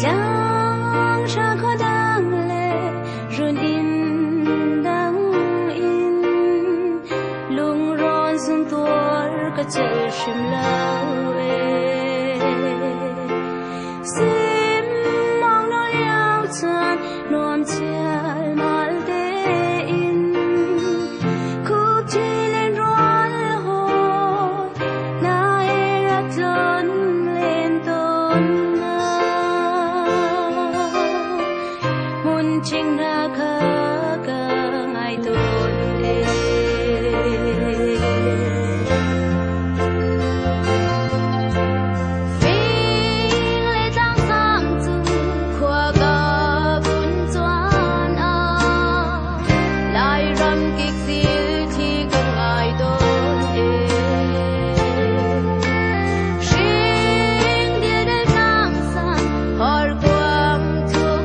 Giang ra có đang lệ run in đang in lung ron sun tuor ka chơi shim lao sim mong nó liao chan nuam chial mal de in khu chi lên roan hồi na era ton lên ton chinh ra khờ cơ ngày tuôn phim lệ trang sang tu khoa cả bún choan lại râm kịch xíu thì cần ngày tuôn sinh địa đời trang sang hỏi quang thuộc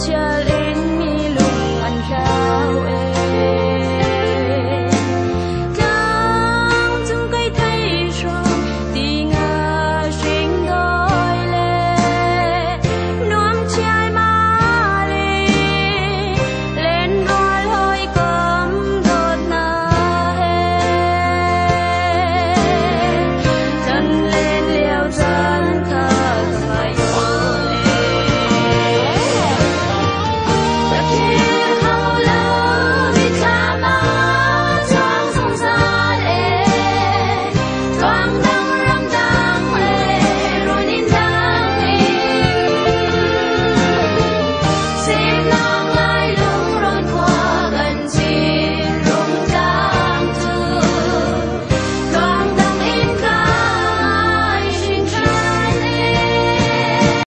chal